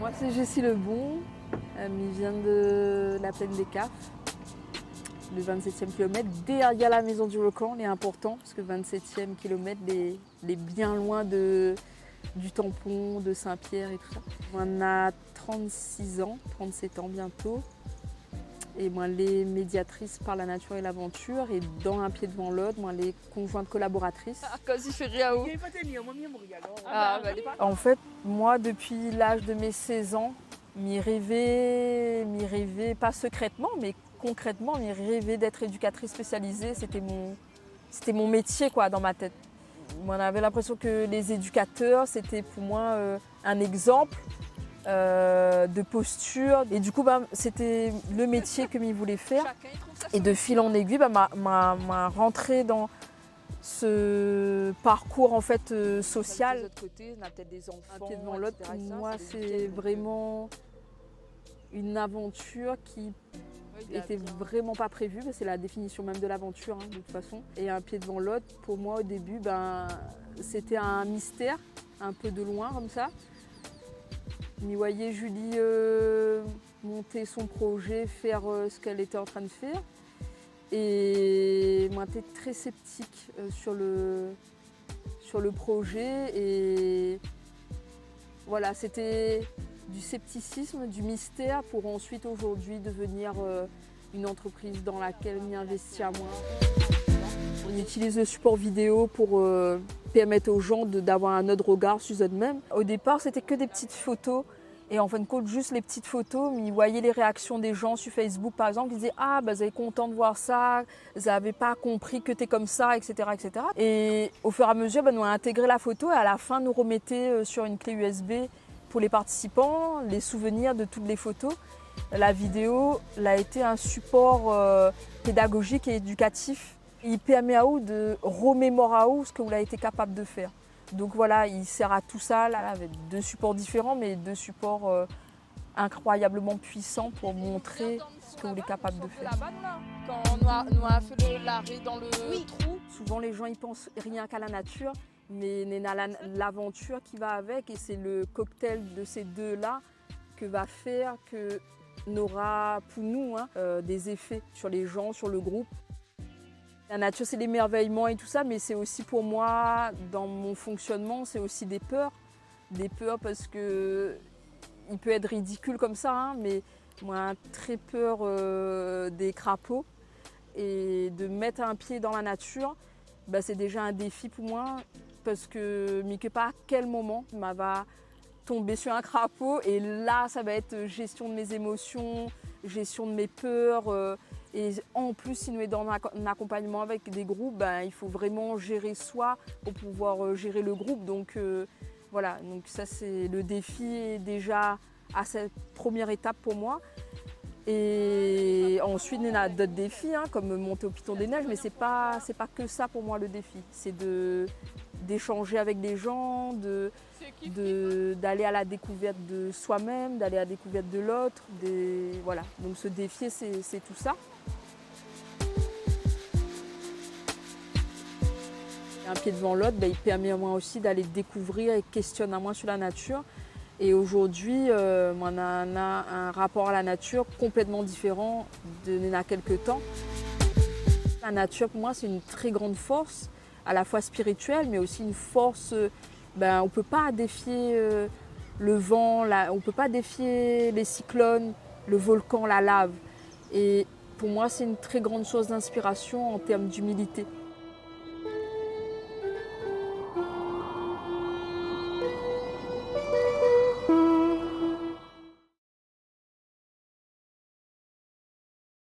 Moi, c'est Jessie Lebon. Il vient de la plaine des Cafres, le 27e kilomètre. Derrière la maison du Volcan, il est important parce que le 27e kilomètre, il est bien loin du tampon, de Saint-Pierre et tout ça. On a 36 ans, 37 ans bientôt. Et moi, les médiatrices par la nature et l'aventure. Et dans Un pied devant l'autre, moi, les conjointes collaboratrices. En fait, moi, depuis l'âge de mes 16 ans, m'y rêvais, pas secrètement, mais concrètement, m'y rêvais d'être éducatrice spécialisée. C'était mon métier, quoi, dans ma tête. Moi, on avait l'impression que les éducateurs, c'était pour moi un exemple de posture. Et du coup, c'était le métier que m'y voulait faire. Et de fil en aiguille, m'a rentré dans ce parcours en fait social. De l'autre côté, on a peut-être des enfants. Un pied devant l'autre, pour moi, c'est vraiment une aventure qui était vraiment pas prévue. C'est la définition même de l'aventure, de toute façon. Et Un pied devant l'autre, pour moi, au début, c'était un mystère, un peu de loin comme ça. M'y voyais Julie monter son projet, faire ce qu'elle était en train de faire. Et moi, j'étais très sceptique sur le projet. Et voilà, c'était du scepticisme, du mystère pour ensuite aujourd'hui devenir une entreprise dans laquelle m'y investir moi. On utilise le support vidéo pour permettre aux gens d'avoir un autre regard sur eux-mêmes. Au départ, c'était que des petites photos. Et en fin de compte, juste les petites photos, mais ils voyaient les réactions des gens sur Facebook, par exemple, ils disaient « Ah, vous êtes content de voir ça, vous n'avez pas compris que tu es comme ça, etc. etc. » Et au fur et à mesure, nous avons intégré la photo et à la fin, nous remettait sur une clé USB pour les participants les souvenirs de toutes les photos. La vidéo a été un support pédagogique et éducatif. Il permet à vous de remémorer à vous ce que vous avez été capable de faire. Donc voilà, il sert à tout ça, là, avec deux supports différents, mais deux supports incroyablement puissants pour montrer ce que vous êtes capable de faire. Quand on a fait l'arrêt dans le trou, souvent les gens ils pensent rien qu'à la nature, mais il y a l'aventure qui va avec, et c'est le cocktail de ces deux-là que va faire que n'aura pour nous des effets sur les gens, sur le groupe. La nature, c'est l'émerveillement et tout ça, mais c'est aussi pour moi, dans mon fonctionnement, c'est aussi des peurs. Des peurs parce que il peut être ridicule comme ça, mais moi, très peur des crapauds. Et de mettre un pied dans la nature, c'est déjà un défi pour moi, parce que je ne sais pas à quel moment je va tomber sur un crapaud. Et là, ça va être gestion de mes émotions, gestion de mes peurs. Et en plus, si nous sommes dans un accompagnement avec des groupes, il faut vraiment gérer soi pour pouvoir gérer le groupe. Donc voilà, donc ça c'est le défi déjà à cette première étape pour moi. Et ensuite, il y a d'autres défis, comme monter au Piton des Neiges, mais c'est pas que ça pour moi le défi. C'est d'échanger avec des gens, d'aller à la découverte de soi-même, d'aller à la découverte de l'autre. Voilà. Donc ce défi, c'est tout ça. Un pied devant l'autre, il permet à moi aussi d'aller découvrir et questionner à moi sur la nature. Et aujourd'hui, on a un rapport à la nature complètement différent d'il y a quelques temps. La nature, pour moi, c'est une très grande force, à la fois spirituelle, mais aussi une force. On ne peut pas défier le vent, on ne peut pas défier les cyclones, le volcan, la lave. Et pour moi, c'est une très grande source d'inspiration en termes d'humilité.